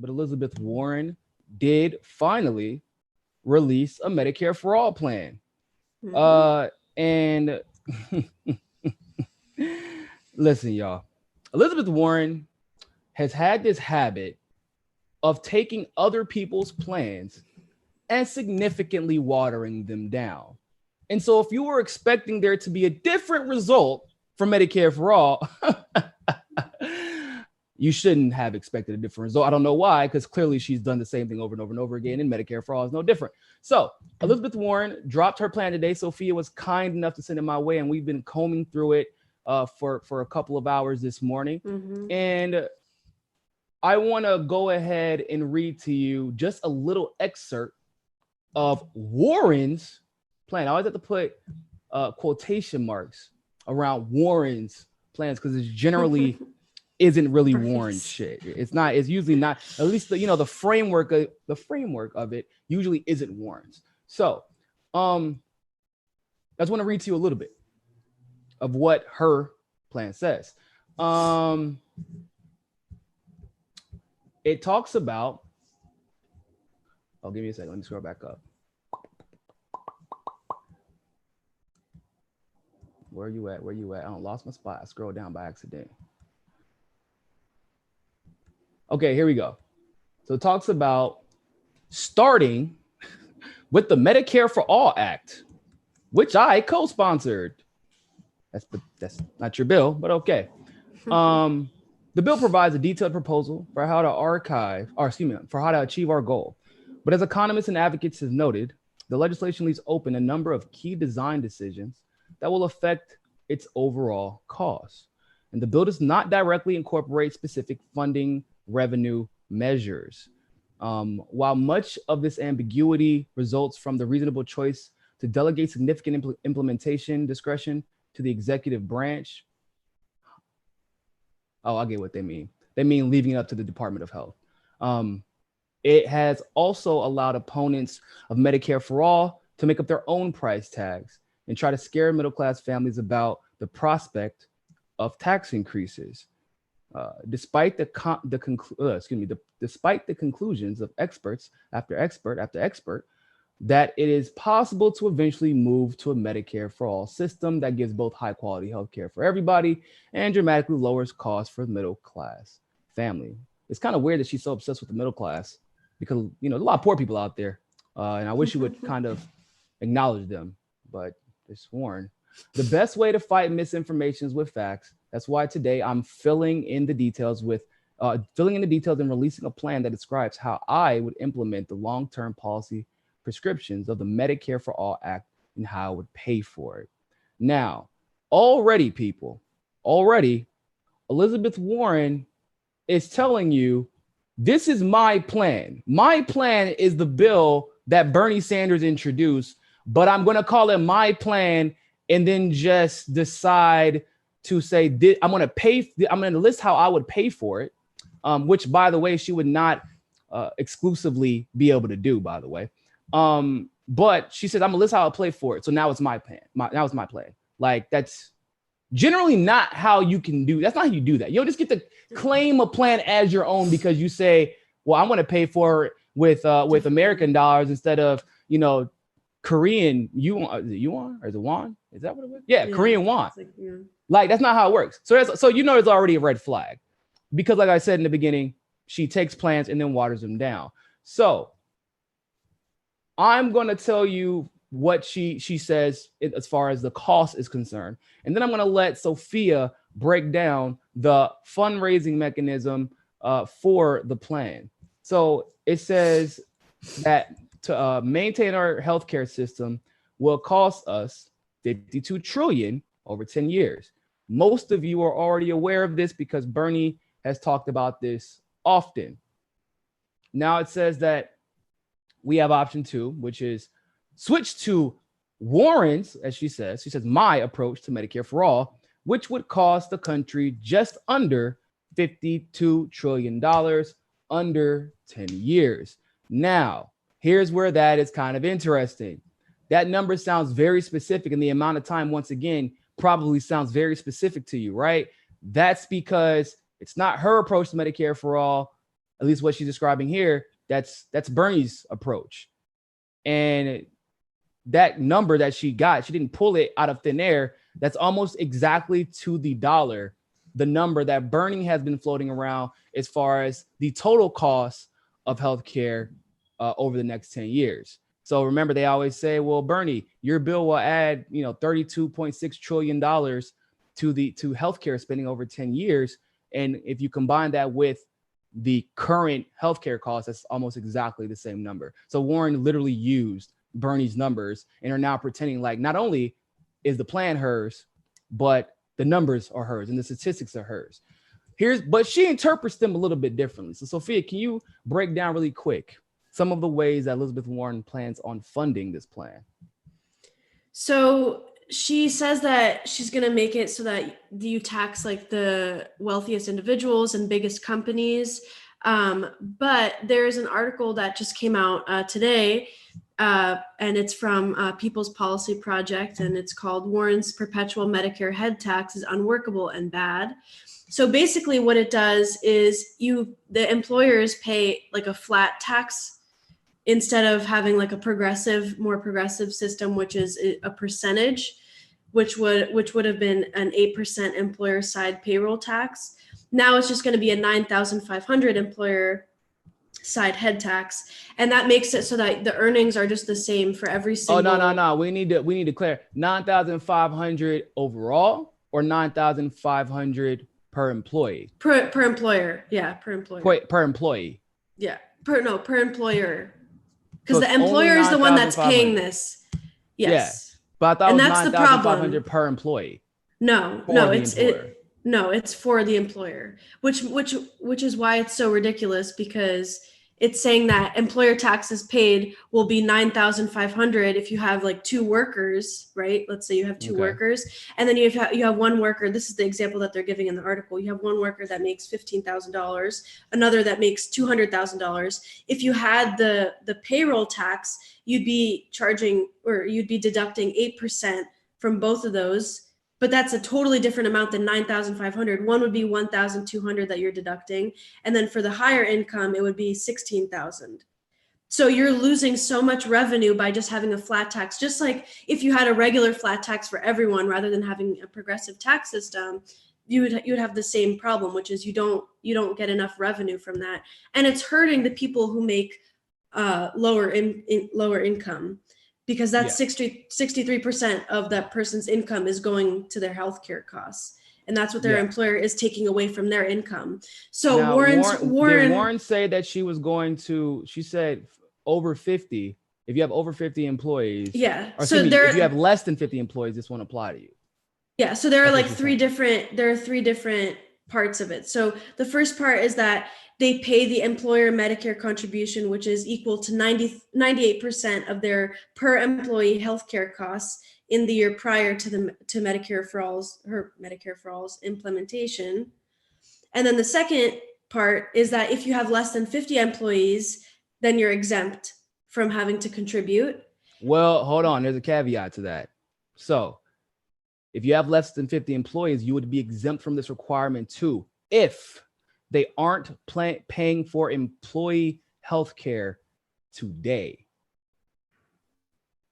but Elizabeth Warren did finally release a Medicare for All plan. And listen, y'all, Elizabeth Warren has had this habit of taking other people's plans and significantly watering them down. And so if you were expecting there to be a different result from Medicare for All, you shouldn't have expected a different result. I don't know why, because clearly she's done the same thing over and over and over again, and Medicare for All is no different. So Elizabeth Warren dropped her plan today. Sophia was kind enough to send it my way, and we've been combing through it for a couple of hours this morning. And I want to go ahead and read to you just a little excerpt of Warren's plan. I always have to put quotation marks around Warren's plans because it's generally isn't really Warren shit. It's not. It's usually not. At least the framework of it usually isn't Warren's. So, I just want to read to you a little bit of what her plan says. It talks about. Oh, give me a second. Let me scroll back up. Where are you at? Where are you at? I lost my spot. I scrolled down by accident. Okay, here we go. So it talks about starting with the Medicare for All Act, which I co-sponsored. That's not your bill, but okay. The bill provides a detailed proposal for how to achieve our goal. But as economists and advocates have noted, the legislation leaves open a number of key design decisions that will affect its overall cost. And the bill does not directly incorporate specific funding revenue measures. While much of this ambiguity results from the reasonable choice to delegate significant implementation discretion to the executive branch. Oh, I get what they mean. They mean leaving it up to the Department of Health. It has also allowed opponents of Medicare for All to make up their own price tags and try to scare middle-class families about the prospect of tax increases. Despite the conclusions of experts after expert that it is possible to eventually move to a Medicare for All system that gives both high quality healthcare for everybody and dramatically lowers costs for the middle class family. It's kind of weird that she's so obsessed with the middle class because there's a lot of poor people out there, and I wish you would kind of acknowledge them, but it's Warren. The best way to fight misinformation is with facts. That's why today I'm filling in the details and releasing a plan that describes how I would implement the long-term policy prescriptions of the Medicare for All Act and how I would pay for it. Now, already, Elizabeth Warren is telling you, this is my plan. My plan is the bill that Bernie Sanders introduced, but I'm going to call it my plan and then just decide to say, I'm going to list how I would pay for it, which, by the way, she would not exclusively be able to do, by the way. But she said, I'm going to list how I'll pay for it. So now it's my plan. Now it's my plan. Like, that's generally not how you can do. That's not how you do that. You don't just get to claim a plan as your own because you say, well, I'm going to pay for it with American dollars instead of, Korean yuan or is it won? Is that what it was? Yeah, Korean won. Like, that's not how it works. So it's already a red flag because, like I said in the beginning, she takes plans and then waters them down. So I'm going to tell you what she says as far as the cost is concerned. And then I'm going to let Sophia break down the fundraising mechanism for the plan. So it says that to maintain our healthcare system will cost us $52 trillion over 10 years. Most of you are already aware of this because Bernie has talked about this often. Now it says that we have option 2, which is switch to Warren's, as she says, my approach to Medicare for All, which would cost the country just under $52 trillion under 10 years. Now, here's where that is kind of interesting. That number sounds very specific, and the amount of time, once again, probably sounds very specific to you, right? That's because it's not her approach to Medicare for All. at least what she's describing here, that's Bernie's approach. And that number that she got, she didn't pull it out of thin air. That's almost exactly to the dollar, the number that Bernie has been floating around as far as the total cost of healthcare over the next 10 years. So remember, they always say, well, Bernie, your bill will add, $32.6 trillion to healthcare spending over 10 years. And if you combine that with the current healthcare costs, that's almost exactly the same number. So Warren literally used Bernie's numbers and are now pretending like not only is the plan hers, but the numbers are hers and the statistics are hers. But she interprets them a little bit differently. So Sophia, can you break down really quick some of the ways that Elizabeth Warren plans on funding this plan? So she says that she's going to make it so that you tax like the wealthiest individuals and biggest companies. But there's an article that just came out today, and it's from People's Policy Project, and it's called Warren's Perpetual Medicare Head Tax is Unworkable and Bad. So basically what it does is the employers pay like a flat tax instead of having like a more progressive system, which is a percentage, which would have been an 8% employer side payroll tax. Now it's just going to be a 9,500 employer side head tax, and that makes it so that the earnings are just the same for every single. Oh no. We need to clear 9,500 overall or 9,500 per employee. Per employer, yeah, per employer. Per employee. Yeah, per employer. Because the employer is the one that's paying this. Yes. Yeah, but I thought it was 9,500 per employee. No, it's for the employer, which is why it's so ridiculous, because it's saying that employer taxes paid will be 9,500 if you have like two workers, right? Let's say you have two workers, and then you have one worker. This is the example that they're giving in the article. You have one worker that makes $15,000, another that makes $200,000. If you had the payroll tax, you'd be deducting 8% from both of those. But that's a totally different amount than 9,500. One would be 1,200 that you're deducting. And then for the higher income, it would be 16,000. So you're losing so much revenue by just having a flat tax. Just like if you had a regular flat tax for everyone rather than having a progressive tax system, you would have the same problem, which is you don't get enough revenue from that. And it's hurting the people who make lower income. Because that's 63% of that person's income is going to their healthcare costs. And that's what their employer is taking away from their income. So now, Warren did Warren say that she said over 50, if you have over 50 employees. Yeah. So if you have less than 50 employees, this won't apply to you. Yeah. So there are three different parts of it. So the first part is that they pay the employer Medicare contribution, which is equal to 98% of their per employee healthcare costs in the year prior to Medicare for All's implementation. And then the second part is that if you have less than 50 employees, then you're exempt from having to contribute. Well, hold on. There's a caveat to that. So if you have less than 50 employees, you would be exempt from this requirement too, if they aren't paying for employee health care today.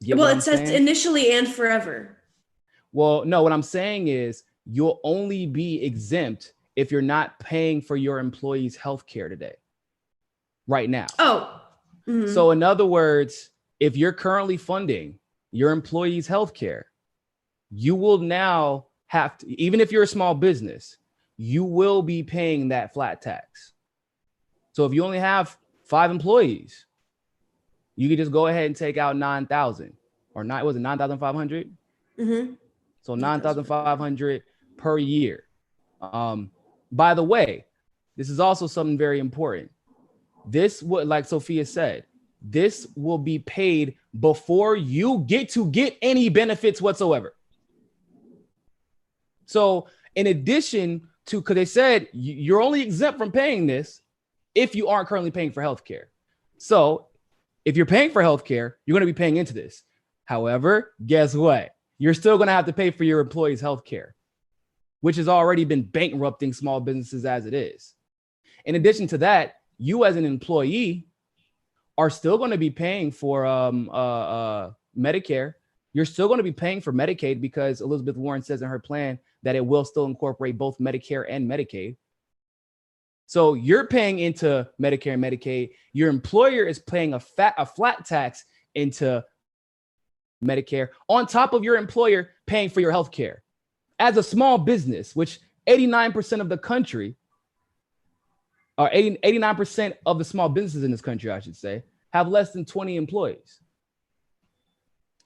Well, it says initially and forever. Well, no, what I'm saying is you'll only be exempt if you're not paying for your employees' health care today, right now. Oh. Mm-hmm. So in other words, if you're currently funding your employees' health care, you will now have to, even if you're a small business, you will be paying that flat tax. So if you only have 5 employees, you could just go ahead and take out 9,000 or 9,500? Mm-hmm. So 9,500 per year. By the way, this is also something very important. This would, like Sophia said, this will be paid before you get any benefits whatsoever. So in addition to, because they said you're only exempt from paying this if you aren't currently paying for healthcare. So if you're paying for healthcare, you're going to be paying into this. However, guess what? You're still going to have to pay for your employees' healthcare, which has already been bankrupting small businesses as it is. In addition to that, you as an employee are still going to be paying for Medicare. You're still going to be paying for Medicaid because Elizabeth Warren says in her plan that it will still incorporate both Medicare and Medicaid. So you're paying into Medicare and Medicaid. Your employer is paying a flat tax into Medicare on top of your employer paying for your health care. As a small business, which 89% of the country, or 89% of the small businesses in this country, I should say, have less than 20 employees.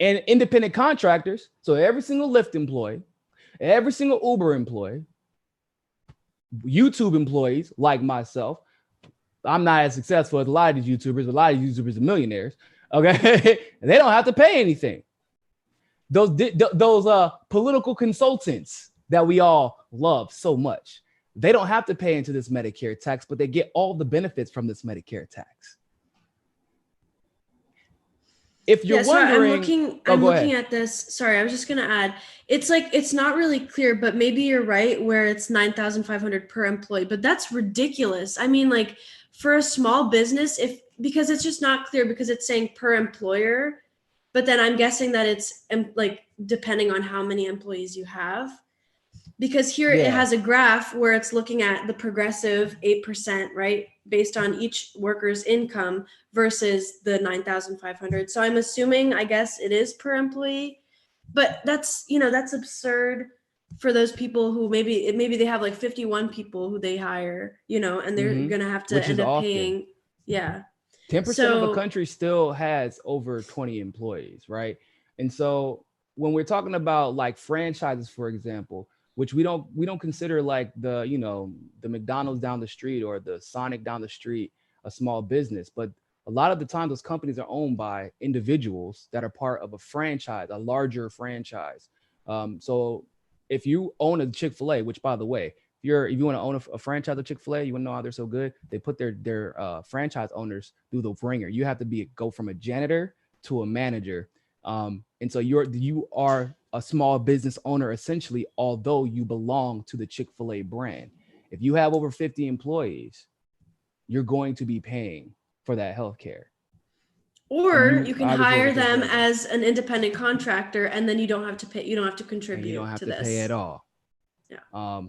And independent contractors, so every single Lyft employee, every single Uber employee, YouTube employees like myself, I'm not as successful as a lot of these YouTubers, but a lot of YouTubers are millionaires, okay? And they don't have to pay anything. Those political consultants that we all love so much, they don't have to pay into this Medicare tax, but they get all the benefits from this Medicare tax. If you're wondering, I'm looking at this. Sorry, I was just going to add, it's like, it's not really clear, but maybe you're right where it's 9,500 per employee, but that's ridiculous. I mean, like for a small business, because it's just not clear because it's saying per employer, but then I'm guessing that it's like depending on how many employees you have. Because here it has a graph where it's looking at the progressive 8%, right? Based on each worker's income versus the 9,500. So I'm assuming, I guess it is per employee, but that's absurd for those people who maybe they have like 51 people who they hire, and they're going to have to end up paying. Yeah. 10% of the country still has over 20 employees, right? And so when we're talking about like franchises, for example, which we don't consider like the McDonald's down the street or the Sonic down the street a small business, but a lot of the time those companies are owned by individuals that are part of a franchise, a larger franchise. So if you own a Chick-fil-A, which by the way, if you want to own a franchise of Chick-fil-A, you want to know how they're so good, they put their franchise owners through the ringer. You have to go from a janitor to a manager. And so you are a small business owner, essentially, although you belong to the Chick-fil-A brand. If you have over 50 employees, you're going to be paying for that healthcare. Or you can hire them as an independent contractor, and then you don't have to pay. You don't have to contribute to this. You don't have to pay at all. Yeah.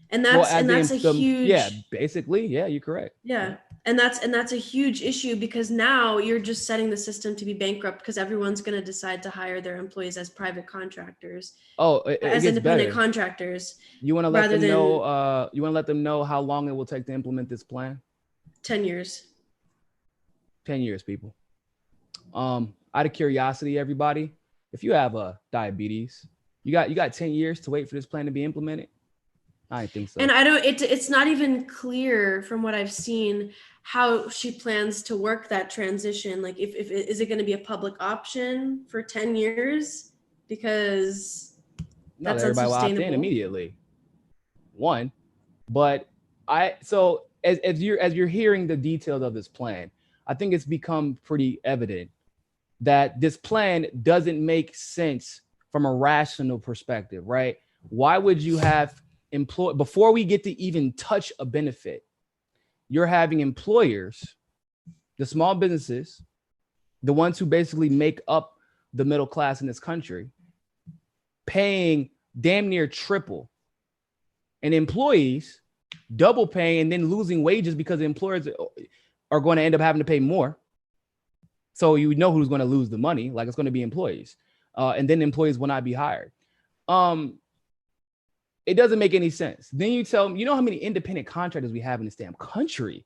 And that's a huge. Yeah, basically, yeah, you're correct. Yeah. And that's a huge issue because now you're just setting the system to be bankrupt because everyone's going to decide to hire their employees as private contractors. As independent contractors. You want to let them know. You want to let them know how long it will take to implement this plan. 10 years. 10 years, people. Out of curiosity, everybody, if you have diabetes, you got 10 years to wait for this plan to be implemented. I think so. And it's not even clear from what I've seen how she plans to work that transition. Like if is it going to be a public option for 10 years? Because that's everybody will opt in immediately. One, but as you're hearing the details of this plan, I think it's become pretty evident that this plan doesn't make sense from a rational perspective, right? Why would you have before we get to even touch a benefit, you're having employers, the small businesses, the ones who basically make up the middle class in this country, paying damn near triple, and employees double paying and then losing wages because the employers are going to end up having to pay more. So you know who's going to lose the money, like it's going to be employees. And then employees will not be hired. It doesn't make any sense. Then you tell them, you know how many independent contractors we have in this damn country?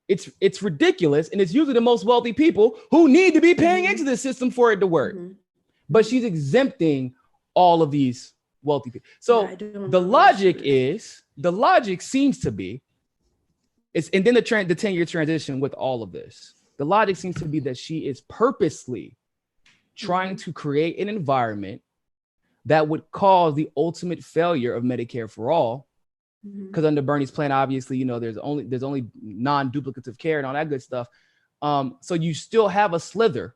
It's ridiculous. And it's usually the most wealthy people who need to be paying into the system for it to work. Mm-hmm. But she's exempting all of these wealthy people. So the logic seems to be, and then the 10-year transition with all of this, the logic seems to be that she is purposely trying to create an environment that would cause the ultimate failure of Medicare for all. Because under Bernie's plan, obviously, there's only non-duplicative care and all that good stuff. So you still have a slither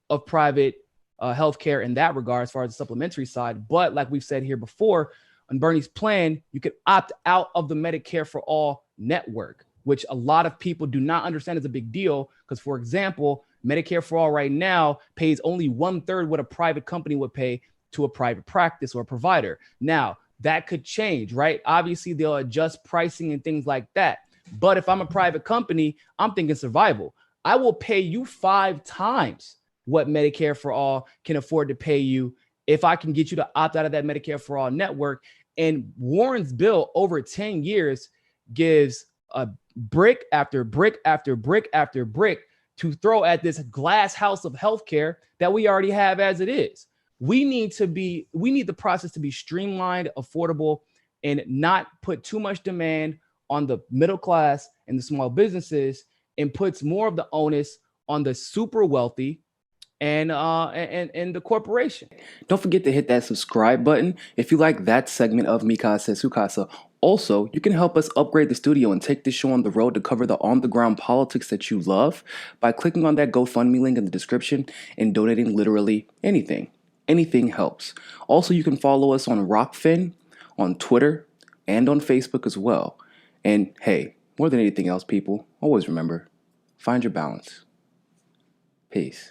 of private healthcare in that regard, as far as the supplementary side. But like we've said here before, on Bernie's plan, you could opt out of the Medicare for all network, which a lot of people do not understand is a big deal. Because, for example, Medicare for All right now pays only 1/3 what a private company would pay to a private practice or provider. Now, that could change, right? Obviously, they'll adjust pricing and things like that. But if I'm a private company, I'm thinking survival. I will pay you 5 times what Medicare for All can afford to pay you if I can get you to opt out of that Medicare for All network. And Warren's bill over 10 years gives a brick after brick after brick after brick to throw at this glass house of healthcare that we already have as it is. We need the process to be streamlined, affordable, and not put too much demand on the middle class and the small businesses, and puts more of the onus on the super wealthy and the corporation. Don't forget to hit that subscribe button if you like that segment of Mikasa Sukasa. Also, you can help us upgrade the studio and take this show on the road to cover the on-the-ground politics that you love by clicking on that GoFundMe link in the description and donating literally anything. Anything helps. Also, you can follow us on Rockfin, on Twitter, and on Facebook as well. And hey, more than anything else, people, always remember, find your balance. Peace.